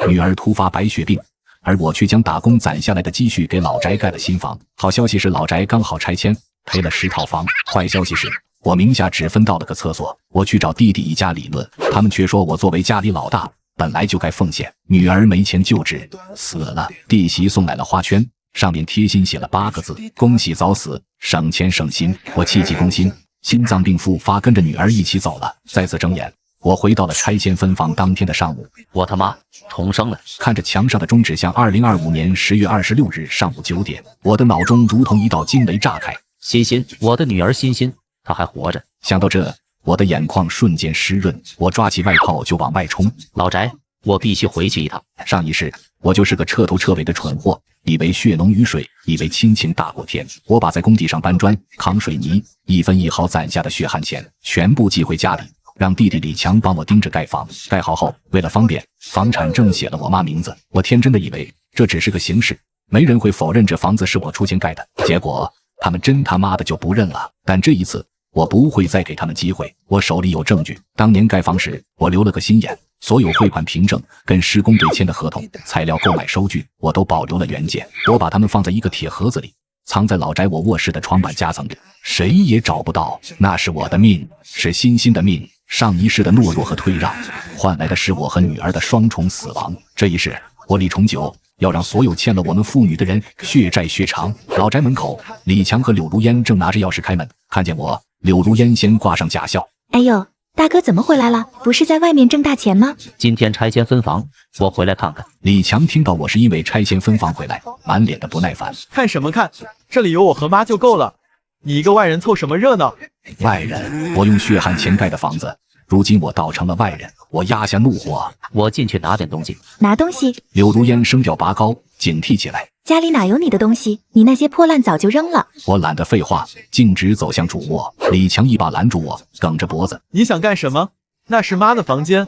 女儿突发白血病，而我却将打工攒下来的积蓄给老宅盖了新房。好消息是老宅刚好拆迁，赔了10套房。坏消息是我名下只分到了个厕所。我去找弟弟一家理论，他们却说我作为家里老大，本来就该奉献。女儿没钱救治，死了。弟媳送来了花圈，上面贴心写了8个字：恭喜早死，省钱省心。我气急攻心，心脏病复发，跟着女儿一起走了。再次睁眼，我回到了拆迁分房当天的上午。我他妈重生了！看着墙上的终止项2025年10月26日上午9点，我的脑中如同一道惊雷炸开。欣欣，我的女儿欣欣，她还活着。想到这，我的眼眶瞬间湿润，我抓起外套就往外冲。老宅，我必须回去一趟。上一世我就是个彻头彻尾的蠢货，以为血浓于水，以为亲情大过天。我把在工地上搬砖、扛水泥1分1毫攒下的血汗钱全部寄回家里，让弟弟李强帮我盯着盖房。盖好后，为了方便，房产证写了我妈名字。我天真的以为这只是个形式，没人会否认这房子是我出钱盖的。结果他们真他妈的就不认了。但这一次我不会再给他们机会，我手里有证据。当年盖房时，我留了个心眼，所有汇款凭证跟施工队签的合同、材料购买收据，我都保留了原件。我把它们放在一个铁盒子里，藏在老宅我卧室的床板夹层里，谁也找不到。那是我的命，是欣欣的命。上一世的懦弱和退让，换来的是我和女儿的双重死亡。这一世，我李重九要让所有欠了我们父女的人血债血偿。老宅门口，李强和柳如烟正拿着钥匙开门，看见我，柳如烟先挂上假笑：哎呦，大哥怎么回来了？不是在外面挣大钱吗？今天拆迁分房，我回来看看。李强听到我是因为拆迁分房回来，满脸的不耐烦：看什么看？这里有我和妈就够了，你一个外人凑什么热闹？外人？我用血汗钱盖的房子，如今我倒成了外人。我压下怒火：我进去拿点东西。拿东西？柳如烟声调拔高，警惕起来：家里哪有你的东西？你那些破烂早就扔了。我懒得废话，径直走向主卧。李强一把拦住我，梗着脖子：你想干什么？那是妈的房间。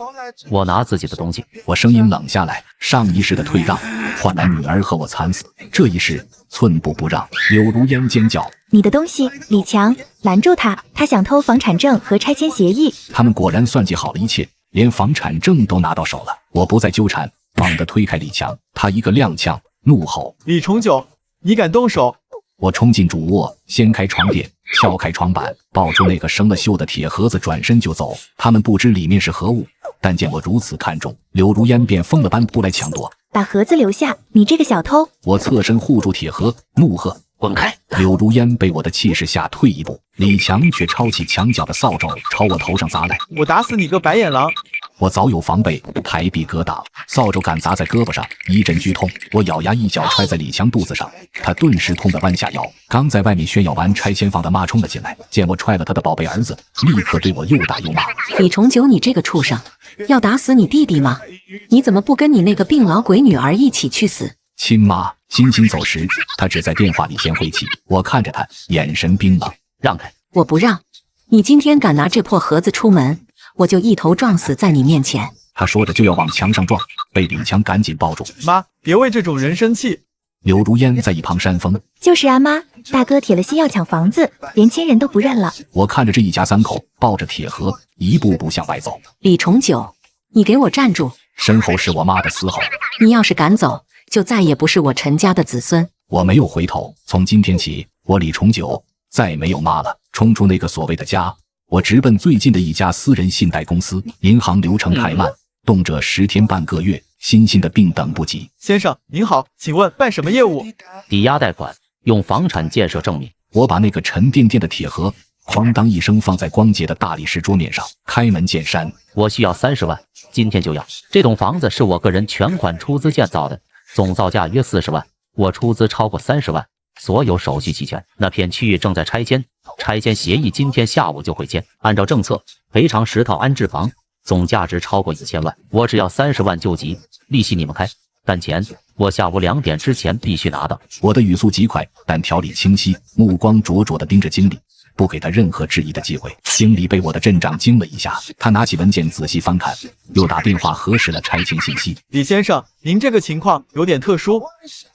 我拿自己的东西。我声音冷下来，上一世的退让换来女儿和我惨死，这一世寸步不让。柳如烟尖叫：你的东西！李强拦住他，他想偷房产证和拆迁协议。他们果然算计好了一切，连房产证都拿到手了。我不再纠缠，猛地推开李强，他一个踉跄，怒吼：李重九，你敢动手！我冲进主卧，掀开床垫，撬开床板，抱出那个生了锈的铁盒子，转身就走。他们不知里面是何物，但见我如此看重，柳如烟便疯了般扑来抢夺。把盒子留下，你这个小偷！我侧身护住铁盒，怒喝：滚开！柳如烟被我的气势吓退一步，李强却抄起墙角的扫帚朝我头上砸来。我打死你个白眼狼！我早有防备，抬臂格挡，扫帚杆砸在胳膊上，一阵剧痛。我咬牙一脚踹在李强肚子上，他顿时痛得弯下腰。刚在外面炫耀完拆迁房的妈冲了进来，见我踹了他的宝贝儿子，立刻对我又打又骂：李重九，你这个畜生，要打死你弟弟吗？你怎么不跟你那个病老鬼女儿一起去死？亲妈！欣欣走时，他只在电话里先晦气。我看着他，眼神冰冷：让开！我不让！你今天敢拿这破盒子出门，我就一头撞死在你面前！他说着就要往墙上撞，被李强赶紧抱住。妈，别为这种人生气！柳如烟在一旁煽风：就是啊妈，大哥铁了心要抢房子，连亲人都不认了。我看着这一家3口抱着铁盒一步步向外走。李重九，你给我站住！身后是我妈的嘶吼：你要是敢走，就再也不是我陈家的子孙。我没有回头，从今天起，我李重九再没有妈了。冲出那个所谓的家，我直奔最近的一家私人信贷公司。银行流程太慢，动辄10天半个月，欣欣的病等不及。先生您好，请问办什么业务？抵押贷款，用房产建设证明。我把那个沉甸甸的铁盒哐当一声放在光洁的大理石桌面上，开门见山：我需要30万，今天就要。这栋房子是我个人全款出资建造的，总造价约40万，我出资超过30万，所有手续齐全。那片区域正在拆迁，拆迁协议今天下午就会签。按照政策，赔偿10套安置房，总价值超过1000万，我只要30万救急，利息你们开，但钱我下午2点之前必须拿到。我的语速极快，但条理清晰，目光灼灼地盯着经理，不给他任何质疑的机会。经理被我的阵仗惊了一下，他拿起文件仔细翻看，又打电话核实了拆迁信息。李先生，您这个情况有点特殊，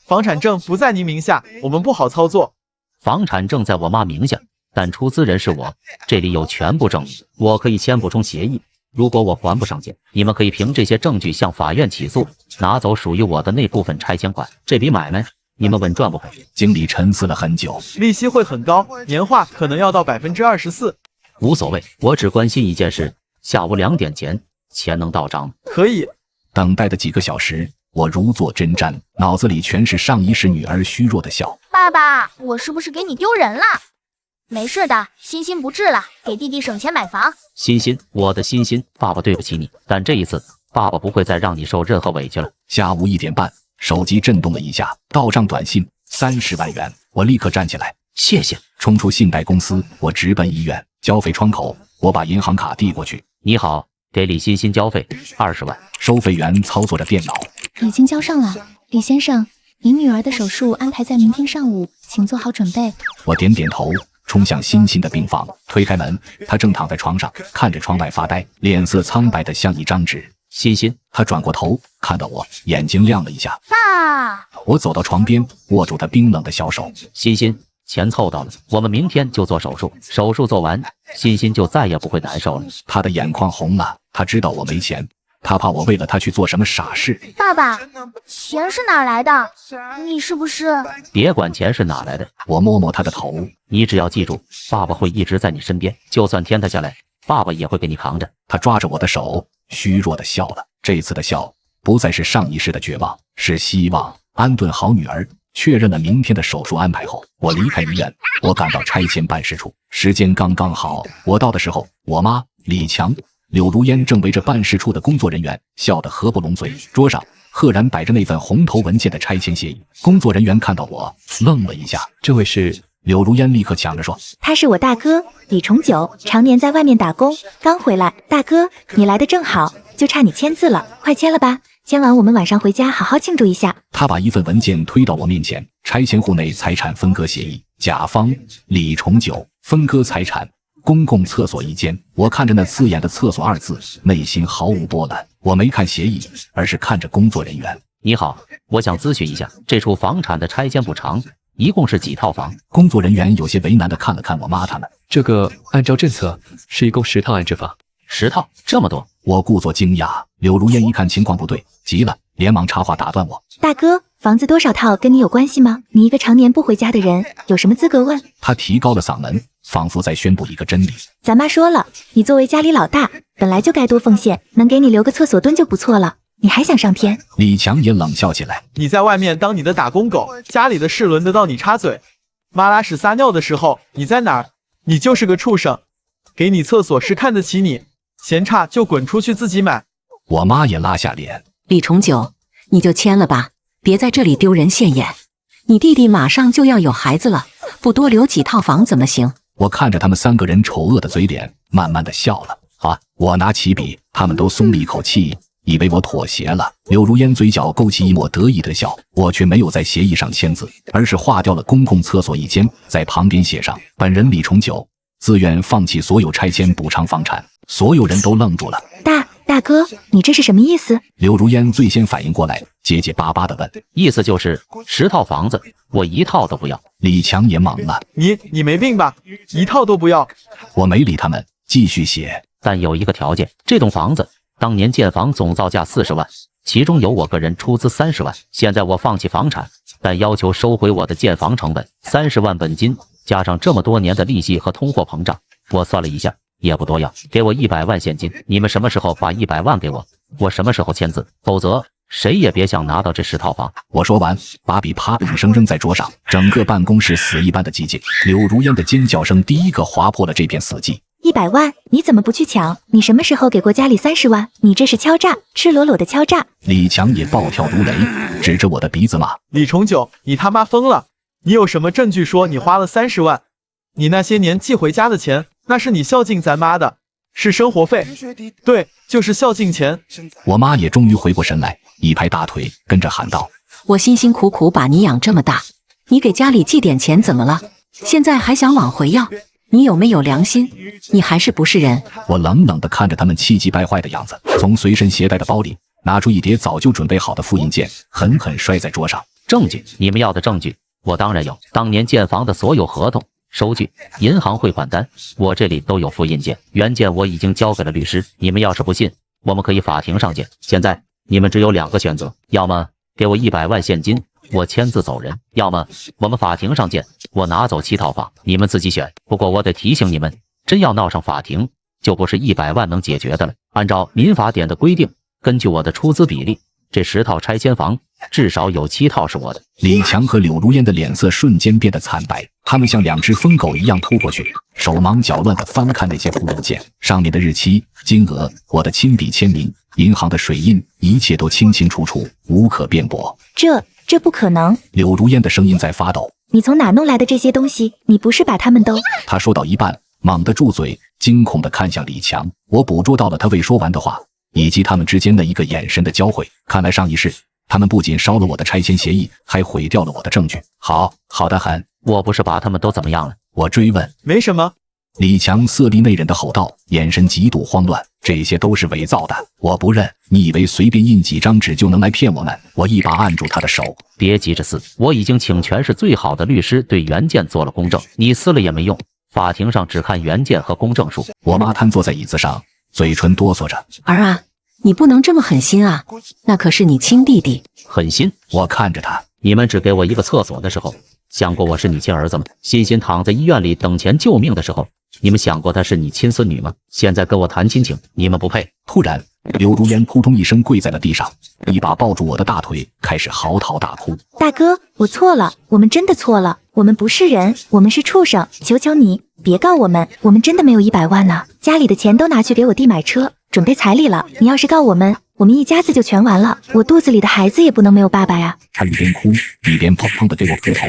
房产证不在您名下，我们不好操作。房产证在我妈名下，但出资人是我，这里有全部证据，我可以签补充协议，如果我还不上钱，你们可以凭这些证据向法院起诉，拿走属于我的那部分拆迁款。这笔买卖你们稳赚不赔。经理沉思了很久，利息会很高，年化可能要到24%。无所谓，我只关心一件事：下午2点前钱能到账吗？可以。等待的几个小时，我如坐针毡，脑子里全是上一世女儿虚弱的笑。爸爸，我是不是给你丢人了？没事的，欣欣不治了，给弟弟省钱买房。欣欣，我的欣欣，爸爸对不起你，但这一次爸爸不会再让你受任何委屈了。下午1点半，手机震动了一下，到账短信30万元，我立刻站起来，谢谢。冲出信贷公司，我直奔医院。交费窗口，我把银行卡递过去。你好，给李欣欣交费20万。收费员操作着电脑，已经交上了，李先生，您女儿的手术安排在明天上午，请做好准备。我点点头，冲向欣欣的病房，推开门，她正躺在床上，看着窗外发呆，脸色苍白的像一张纸。欣欣，她转过头，看到我，眼睛亮了一下。爸，我走到床边，握住她冰冷的小手。欣欣，钱凑到了，我们明天就做手术，手术做完，欣欣就再也不会难受了。她的眼眶红了，她知道我没钱，她怕我为了她去做什么傻事。爸爸，钱是哪来的？你是不是？别管钱是哪来的，我摸摸她的头，你只要记住，爸爸会一直在你身边，就算天塌下来，爸爸也会给你扛着。她抓着我的手，虚弱的笑了。这次的笑不再是上一世的绝望，是希望。安顿好女儿，确认了明天的手术安排后，我离开医院，我赶到拆迁办事处，时间刚刚好。我到的时候，我妈、李强、柳如烟正围着办事处的工作人员，笑得合不拢嘴。桌上赫然摆着那份红头文件的拆迁协议。工作人员看到我，愣了一下。这位是？柳如烟立刻抢着说：“他是我大哥李重九，常年在外面打工，刚回来。大哥，你来的正好，就差你签字了，快签了吧。签完我们晚上回家好好庆祝一下。”他把一份文件推到我面前，拆迁户内财产分割协议，甲方李重九，分割财产，公共厕所1间。我看着那刺眼的厕所2字，内心毫无波澜。我没看协议，而是看着工作人员。你好，我想咨询一下这处房产的拆迁补偿一共是几套房？工作人员有些为难地看了看我妈他们。这个按照政策是一共10套安置房。10套？这么多？我故作惊讶。柳如烟一看情况不对，急了，连忙插话打断我：“大哥，房子多少套跟你有关系吗？你一个常年不回家的人，有什么资格问？”他提高了嗓门，仿佛在宣布一个真理。咱妈说了，你作为家里老大，本来就该多奉献，能给你留个厕所蹲就不错了。你还想上天？李强也冷笑起来：“你在外面当你的打工狗，家里的事轮得到你插嘴？妈拉屎撒尿的时候你在哪儿？你就是个畜生！给你厕所是看得起你，嫌差就滚出去自己买。”我妈也拉下脸：“李重九，你就签了吧，别在这里丢人现眼。你弟弟马上就要有孩子了，不多留几套房怎么行？”我看着他们3个人丑恶的嘴脸，慢慢的笑了。好，我拿起笔，他们都松了一口气，以为我妥协了。柳如烟嘴角勾起一抹得意的笑，我却没有在协议上签字，而是划掉了公共厕所1间，在旁边写上本人李重九自愿放弃所有拆迁补偿房产。所有人都愣住了。大哥，你这是什么意思？柳如烟最先反应过来，结结巴巴地问：“意思就是10套房子，我1套都不要。”李强也懵了：“你没病吧？1套都不要？”我没理他们，继续写。但有一个条件，这栋房子当年建房总造价40万，其中有我个人出资30万。现在我放弃房产，但要求收回我的建房成本30万本金，加上这么多年的利息和通货膨胀，我算了一下，也不多要，给我100万现金。你们什么时候把100万给我，我什么时候签字，否则谁也别想拿到这10套房。我说完，把笔啪的一声扔在桌上，整个办公室死一般的寂静。柳如烟的尖叫声第一个划破了这片死寂。100万，你怎么不去抢？你什么时候给过家里30万？你这是敲诈，赤裸裸的敲诈！李强也暴跳如雷，指着我的鼻子骂：“李重九，你他妈疯了！你有什么证据说你花了30万？你那些年寄回家的钱，那是你孝敬咱妈的，是生活费。对，就是孝敬钱。”我妈也终于回过神来，一拍大腿，跟着喊道：“我辛辛苦苦把你养这么大，你给家里寄点钱怎么了？现在还想往回要？你有没有良心？你还是不是人？”我冷冷地看着他们气急败坏的样子，从随身携带的包里拿出一叠早就准备好的复印件，狠狠摔在桌上。证据？你们要的证据，我当然有。当年建房的所有合同、收据、银行汇款单，我这里都有复印件，原件我已经交给了律师。你们要是不信，我们可以法庭上见。现在你们只有2个选择，要么给我100万现金，我签字走人；要么我们法庭上见，我拿走7套房，你们自己选。不过我得提醒你们，真要闹上法庭，就不是100万能解决的了。按照民法典的规定，根据我的出资比例，这10套拆迁房至少有7套是我的。李强和柳如烟的脸色瞬间变得惨白，他们像2只疯狗一样扑过去，手忙脚乱地翻看那些复印件，上面的日期、金额、我的亲笔签名、银行的水印，一切都清清楚楚，无可辩驳。这不可能！柳如烟的声音在发抖。你从哪弄来的这些东西？你不是把他们都……他说到一半，猛地住嘴，惊恐地看向李强。我捕捉到了他未说完的话，以及他们之间的一个眼神的交汇。看来上一世，他们不仅烧了我的拆迁协议，还毁掉了我的证据。好得很。我不是把他们都怎么样了？我追问。没什么。李强色厉内荏地吼道，眼神极度慌乱。这些都是伪造的，我不认。你以为随便印几张纸就能来骗我们？我一把按住他的手。别急着撕，我已经请全市最好的律师对原件做了公证，你撕了也没用。法庭上只看原件和公证书。我妈瘫坐在椅子上，嘴唇哆嗦着。儿啊，你不能这么狠心啊，那可是你亲弟弟。狠心？我看着他。你们只给我一个厕所的时候，想过我是你亲儿子吗？欣欣躺在医院里等钱救命的时候，你们想过她是你亲孙女吗？现在跟我谈亲情，你们不配。突然，柳如烟扑通一声跪在了地上，一把抱住我的大腿，开始嚎啕大哭。大哥，我错了，我们真的错了，我们不是人，我们是畜生，求求你别告我们，我们真的没有100万呢，家里的钱都拿去给我弟买车，准备彩礼了，你要是告我们，我们一家子就全完了，我肚子里的孩子也不能没有爸爸呀。他一边哭一边砰砰地给我磕头，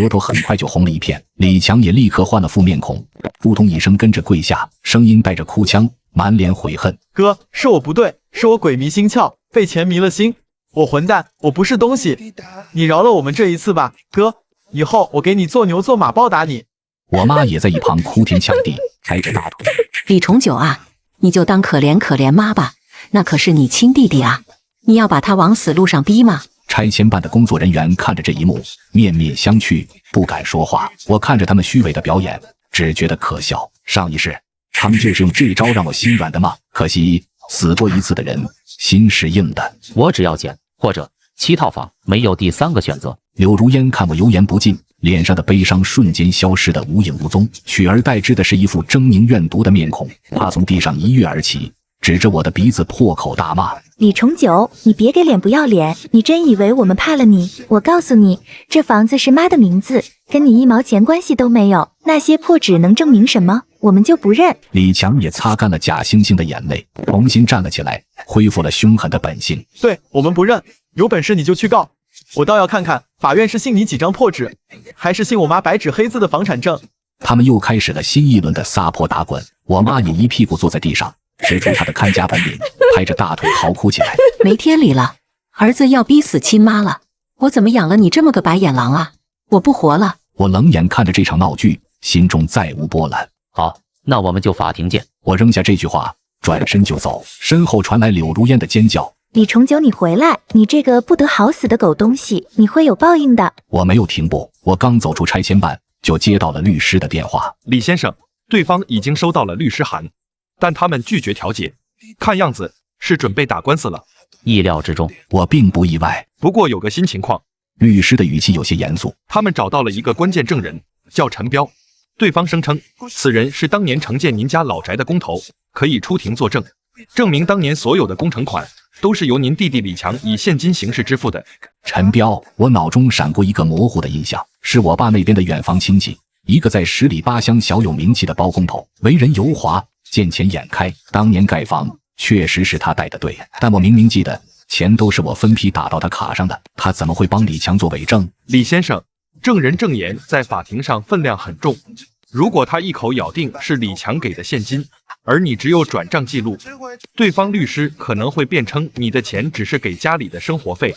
额头很快就红了一片。李强也立刻换了副面孔，扑通一声跟着跪下，声音带着哭腔，满脸悔恨。哥，是我不对，是我鬼迷心窍，被钱迷了心，我混蛋，我不是东西，你饶了我们这一次吧，哥，以后我给你做牛做马报答你。我妈也在一旁哭天抢地，拍着大腿。李重九啊，你就当可怜可怜妈吧，那可是你亲弟弟啊，你要把他往死路上逼吗？拆迁办的工作人员看着这一幕，面面相觑，不敢说话。我看着他们虚伪的表演，只觉得可笑。上一世，他们就是用这招让我心软的吗？可惜死过一次的人，心是硬的。我只要钱，或者7套房，没有第3个选择。柳如烟看我油盐不进，脸上的悲伤瞬间消失得无影无踪，取而代之的是一副狰狞怨毒的面孔。他从地上一跃而起，指着我的鼻子破口大骂。李重九，你别给脸不要脸，你真以为我们怕了你？我告诉你，这房子是妈的名字，跟你1毛钱关系都没有，那些破纸能证明什么？我们就不认。李强也擦干了假惺惺的眼泪，重新站了起来，恢复了凶狠的本性。对，我们不认，有本事你就去告，我倒要看看法院是信你几张破纸，还是信我妈白纸黑字的房产证。他们又开始了新一轮的撒泼打滚，我妈也一屁股坐在地上，使出她的看家本领，拍着大腿嚎哭起来。没天理了，儿子要逼死亲妈了，我怎么养了你这么个白眼狼啊？我不活了。我冷眼看着这场闹剧，心中再无波澜。好，那我们就法庭见。我扔下这句话，转身就走，身后传来柳如烟的尖叫。李重九，你回来，你这个不得好死的狗东西，你会有报应的。我没有停步，我刚走出拆迁办，就接到了律师的电话。李先生，对方已经收到了律师函，但他们拒绝调解，看样子是准备打官司了。意料之中，我并不意外。不过有个新情况，律师的语气有些严肃。他们找到了一个关键证人，叫陈彪。对方声称，此人是当年承建您家老宅的工头，可以出庭作证，证明当年所有的工程款都是由您弟弟李强以现金形式支付的。陈彪，我脑中闪过一个模糊的印象，是我爸那边的远房亲戚，一个在10里8乡小有名气的包工头，为人油滑，见钱眼开。当年盖房确实是他带的队，但我明明记得钱都是我分批打到他卡上的，他怎么会帮李强做伪证？李先生，证人证言在法庭上分量很重，如果他一口咬定是李强给的现金，而你只有转账记录，对方律师可能会辩称你的钱只是给家里的生活费，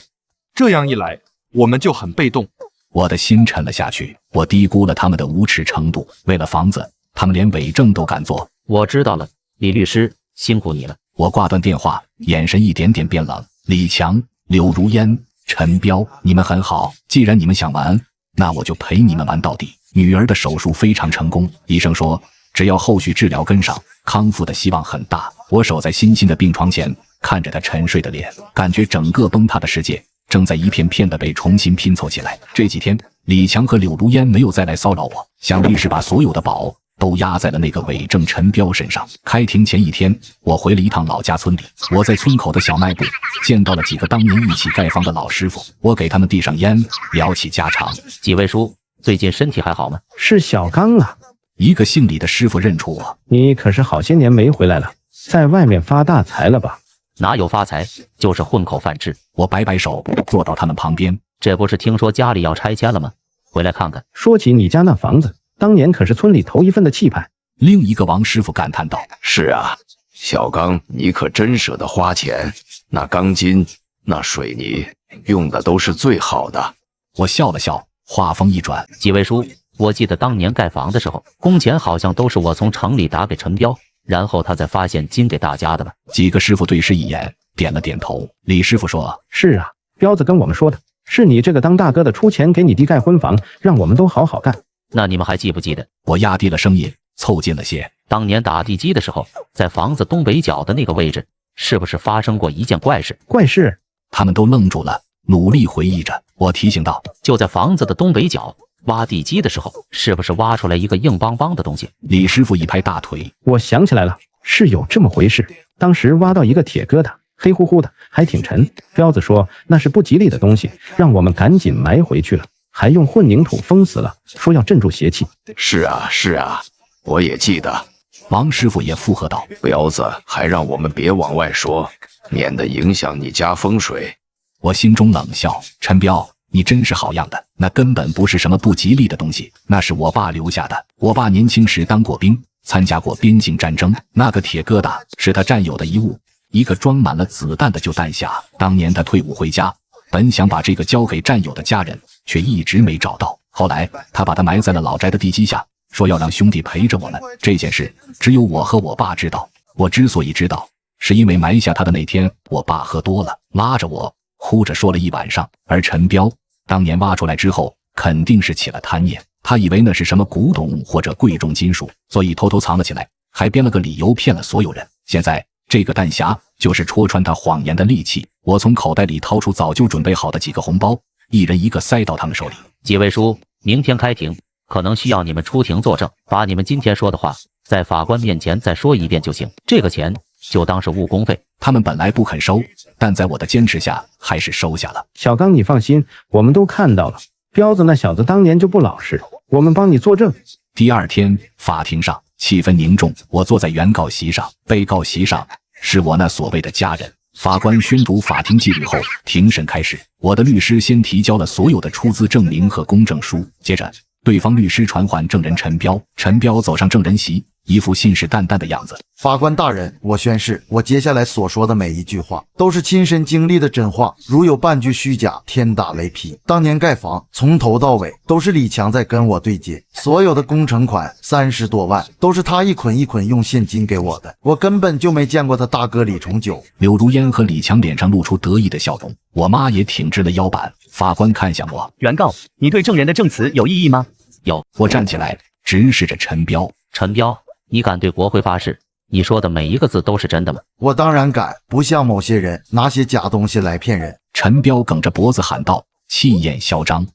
这样一来我们就很被动。我的心沉了下去，我低估了他们的无耻程度，为了房子，他们连伪证都敢做。我知道了，李律师，辛苦你了。我挂断电话，眼神一点点变冷。李强、柳如烟、陈彪，你们很好，既然你们想玩，那我就陪你们玩到底。女儿的手术非常成功，医生说只要后续治疗跟上，康复的希望很大。我守在欣欣的病床前，看着她沉睡的脸，感觉整个崩塌的世界正在一片片的被重新拼凑起来。这几天，李强和柳如烟没有再来骚扰我，想必是把所有的宝都压在了那个伪证陈彪身上。开庭前一天，我回了一趟老家村里，我在村口的小卖部见到了几个当年一起盖房的老师傅，我给他们递上烟，聊起家常。几位叔，最近身体还好吗？是小刚啊，一个姓李的师傅认出我，你可是好些年没回来了，在外面发大财了吧？哪有发财，就是混口饭吃。我摆摆手，坐到他们旁边。这不是听说家里要拆迁了吗？回来看看。说起你家那房子，当年可是村里头一份的气派。另一个王师傅感叹道：是啊，小刚，你可真舍得花钱，那钢筋那水泥用的都是最好的。我笑了笑，话锋一转，几位叔，我记得当年盖房的时候，工钱好像都是我从城里打给陈彪，然后他再发现金给大家的吧？几个师傅对视一眼，点了点头。李师傅说：是啊，彪子跟我们说的，是你这个当大哥的出钱给你弟盖婚房，让我们都好好干。那你们还记不记得？我压低了声音，凑近了些。当年打地基的时候，在房子东北角的那个位置，是不是发生过一件怪事？怪事？他们都愣住了，努力回忆着。我提醒道：就在房子的东北角挖地基的时候，是不是挖出来一个硬邦邦的东西？李师傅一拍大腿：我想起来了，是有这么回事。当时挖到一个铁疙瘩，黑乎乎的，还挺沉。彪子说那是不吉利的东西，让我们赶紧埋回去了，还用混凝土封死了，说要镇住邪气。是啊，是啊，我也记得。王师傅也附和道：彪子还让我们别往外说，免得影响你家风水。我心中冷笑：陈彪，你真是好样的，那根本不是什么不吉利的东西，那是我爸留下的。我爸年轻时当过兵，参加过边境战争，那个铁疙瘩是他战友的遗物，一个装满了子弹的旧弹匣。当年他退伍回家，本想把这个交给战友的家人，却一直没找到。后来他把它埋在了老宅的地基下，说要让兄弟陪着我们。这件事只有我和我爸知道。我之所以知道，是因为埋下他的那天，我爸喝多了，拉着我哭着说了一晚上。而陈彪当年挖出来之后，肯定是起了贪念，他以为那是什么古董或者贵重金属，所以偷偷藏了起来，还编了个理由骗了所有人。现在这个弹匣就是戳穿他谎言的利器。我从口袋里掏出早就准备好的几个红包，一人一个塞到他们手里。几位叔，明天开庭，可能需要你们出庭作证，把你们今天说的话在法官面前再说一遍就行。这个钱就当是误工费。他们本来不肯收，但在我的坚持下，还是收下了。小刚，你放心，我们都看到了，彪子那小子当年就不老实，我们帮你作证。第二天，法庭上气氛凝重，我坐在原告席上，被告席上是我那所谓的家人。法官宣读法庭纪律后，庭审开始。我的律师先提交了所有的出资证明和公证书，接着对方律师传唤证人陈彪。陈彪走上证人席，一副信誓旦旦的样子。法官大人，我宣誓，我接下来所说的每一句话都是亲身经历的真话，如有半句虚假，天打雷劈。当年盖房从头到尾都是李强在跟我对接，所有的工程款30多万都是他一捆一捆用现金给我的，我根本就没见过他大哥李重九。柳如烟和李强脸上露出得意的笑容，我妈也挺直了腰板。法官看向我：原告，你对证人的证词有异议吗？有。我站起来直视着陈彪。陈彪，你敢对国会发誓，你说的每一个字都是真的吗？我当然敢，不像某些人拿些假东西来骗人。陈彪梗着脖子喊道，气焰嚣张。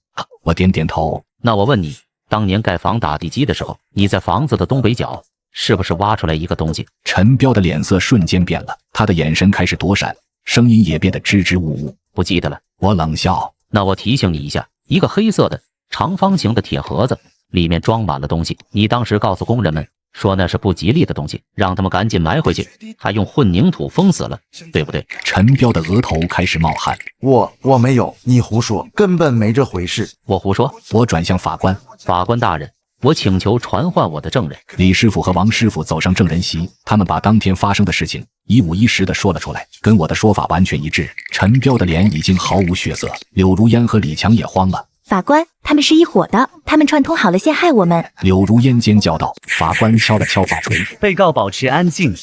我点点头。那我问你，当年盖房打地基的时候，你在房子的东北角是不是挖出来一个东西？陈彪的脸色瞬间变了，他的眼神开始躲闪，声音也变得支支吾吾。不记得了。我冷笑。那我提醒你一下，一个黑色的长方形的铁盒子，里面装满了东西，你当时告诉工人们说那是不吉利的东西，让他们赶紧埋回去，还用混凝土封死了，对不对？陈彪的额头开始冒汗。我没有，你胡说，根本没这回事。我胡说？我转向法官。法官大人，我请求传唤我的证人。李师傅和王师傅走上证人席，他们把当天发生的事情一五一十地说了出来，跟我的说法完全一致。陈彪的脸已经毫无血色，柳如烟和李强也慌了。法官，他们是一伙的，他们串通好了陷害我们。柳如烟尖叫道。法官敲了敲法锤，被告保持安静。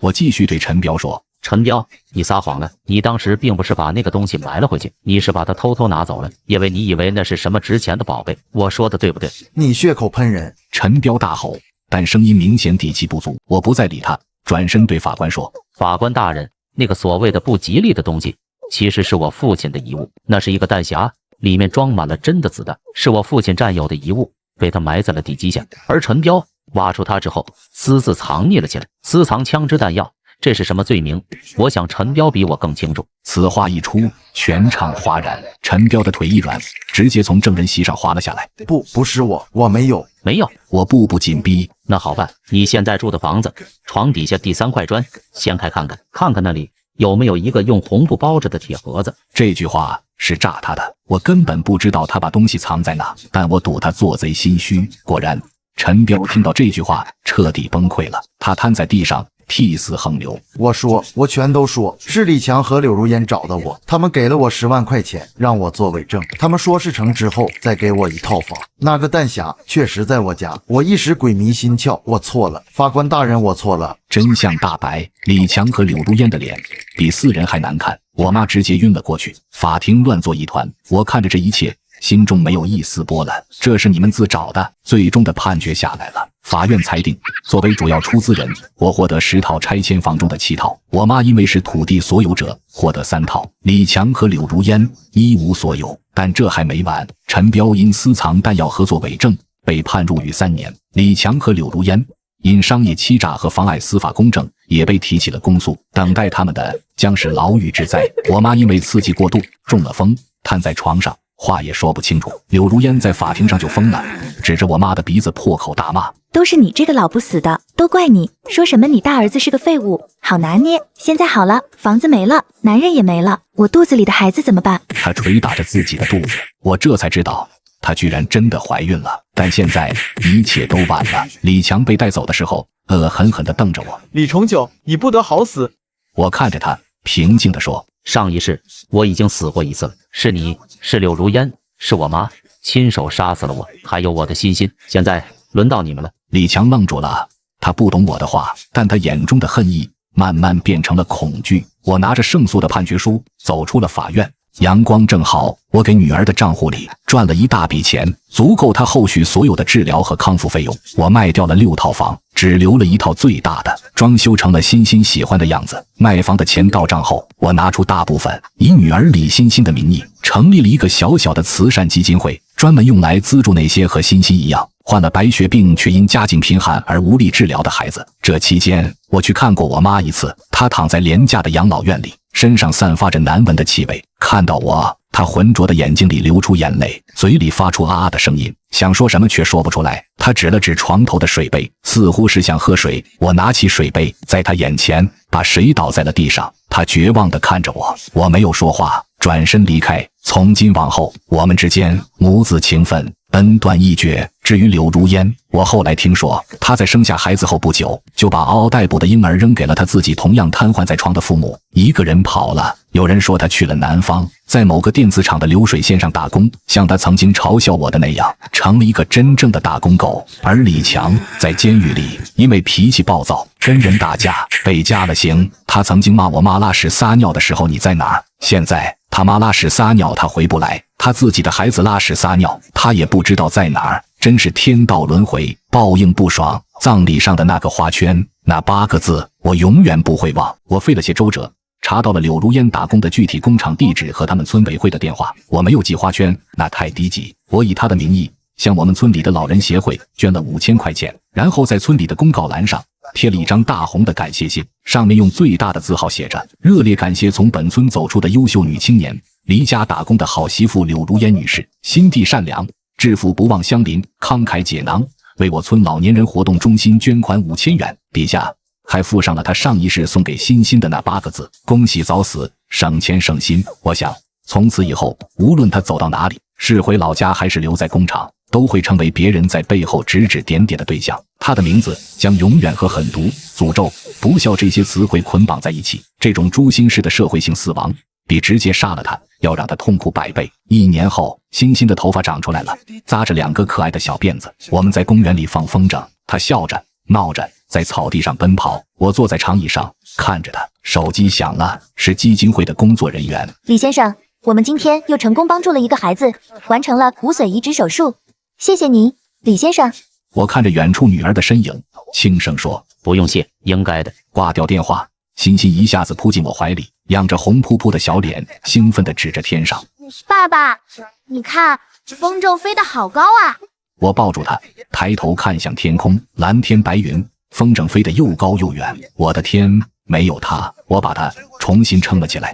我继续对陈彪说，陈彪，你撒谎了！你当时并不是把那个东西埋了回去，你是把它偷偷拿走了，因为你以为那是什么值钱的宝贝。我说的对不对？你血口喷人！陈彪大吼，但声音明显底气不足。我不再理他，转身对法官说：“法官大人，那个所谓的不吉利的东西，其实是我父亲的遗物。那是一个弹匣，里面装满了真的子弹，是我父亲占有的遗物，被他埋在了地基下。而陈彪挖出它之后，私自藏匿了起来，私藏枪支弹药。”这是什么罪名？我想陈彪比我更清楚。此话一出，全场哗然。陈彪的腿一软，直接从证人席上滑了下来。不是我没有。我步步紧逼。那好办，你现在住的房子，床底下第3块砖，掀开看看，看看那里有没有一个用红布包着的铁盒子。这句话是诈他的，我根本不知道他把东西藏在哪，但我赌他做贼心虚。果然，陈彪听到这句话，彻底崩溃了，他瘫在地上。涕泗横流。我全都说，是李强和柳如烟找的我，他们给了我10万块钱，让我作伪证。他们说事成之后再给我一套房。那个弹匣确实在我家，我一时鬼迷心窍，我错了，法官大人，我错了。真相大白，李强和柳如烟的脸比4人还难看，我妈直接晕了过去。法庭乱作一团，我看着这一切，心中没有一丝波澜。这是你们自找的。最终的判决下来了。法院裁定，作为主要出资人，我获得10套拆迁房中的7套，我妈因为是土地所有者，获得3套，李强和柳如烟一无所有。但这还没完，陈彪因私藏弹药合作伪证，被判入狱3年。李强和柳如烟因商业欺诈和妨碍司法公正，也被提起了公诉，等待他们的将是牢狱之灾。我妈因为刺激过度，中了风，瘫在床上，话也说不清楚。柳如烟在法庭上就疯了，指着我妈的鼻子破口大骂：“都是你这个老不死的，都怪你！说什么你大儿子是个废物，好拿捏。现在好了，房子没了，男人也没了，我肚子里的孩子怎么办？”她捶打着自己的肚子，我这才知道她居然真的怀孕了。但现在一切都晚了。李强被带走的时候，恶狠狠地瞪着我：“李重九，你不得好死！”我看着他，平静地说：“上一世我已经死过1次了，是你，是柳如烟，是我妈，亲手杀死了我，还有我的欣欣。现在轮到你们了。”李强愣住了，他不懂我的话，但他眼中的恨意慢慢变成了恐惧。我拿着胜诉的判决书走出了法院。阳光正好，我给女儿的账户里赚了一大笔钱，足够她后续所有的治疗和康复费用。我卖掉了6套房，只留了1套最大的，装修成了欣欣喜欢的样子。卖房的钱到账后，我拿出大部分，以女儿李欣欣的名义成立了一个小小的慈善基金会，专门用来资助那些和欣欣一样患了白血病却因家境贫寒而无力治疗的孩子。这期间，我去看过我妈1次，她躺在廉价的养老院里，身上散发着难闻的气味。看到我，她浑浊的眼睛里流出眼泪，嘴里发出啊啊的声音，想说什么却说不出来。她指了指床头的水杯，似乎是想喝水。我拿起水杯，在她眼前把水倒在了地上。她绝望地看着我，我没有说话，转身离开。从今往后，我们之间母子情分恩断义绝。至于柳如烟，我后来听说她在生下孩子后不久，就把嗷嗷待哺的婴儿扔给了她自己同样瘫痪在床的父母，一个人跑了。有人说她去了南方，在某个电子厂的流水线上打工，像她曾经嘲笑我的那样，成了一个真正的打工狗。而李强在监狱里因为脾气暴躁，跟人打架，被加了刑。他曾经骂我妈拉屎撒尿的时候你在哪儿？现在他妈拉屎撒尿他回不来，他自己的孩子拉屎撒尿他也不知道在哪儿。真是天道轮回，报应不爽。葬礼上的那个花圈，那8个字我永远不会忘。我费了些周折，查到了柳如烟打工的具体工厂地址和他们村委会的电话。我没有寄花圈，那太低级。我以他的名义向我们村里的老人协会捐了5000块钱，然后在村里的公告栏上贴了一张大红的感谢信，上面用最大的字号写着：热烈感谢从本村走出的优秀女青年，离家打工的好媳妇柳如烟女士，心地善良，致富不忘乡邻，慷慨解囊，为我村老年人活动中心捐款5000元。底下还附上了他上一世送给欣欣的那8个字：恭喜早死，省钱省心。我想从此以后，无论他走到哪里，是回老家还是留在工厂，都会成为别人在背后指指点点的对象。他的名字将永远和狠毒、诅咒、不孝这些词汇捆绑在一起。这种诛心式的社会性死亡，比直接杀了他要让他痛苦100倍。1年后，欣欣的头发长出来了，扎着2个可爱的小辫子。我们在公园里放风筝，他笑着，闹着在草地上奔跑。我坐在长椅上看着他，手机响了，是基金会的工作人员。李先生，我们今天又成功帮助了一个孩子，完成了骨髓移植手术，谢谢您，李先生。我看着远处女儿的身影，轻声说：“不用谢，应该的。”挂掉电话，欣欣一下子扑进我怀里，仰着红扑扑的小脸，兴奋地指着天上：“爸爸，你看，风筝飞得好高啊！”我抱住他，抬头看向天空，蓝天白云，风筝飞得又高又远。我的天，没有他，我把他重新撑了起来。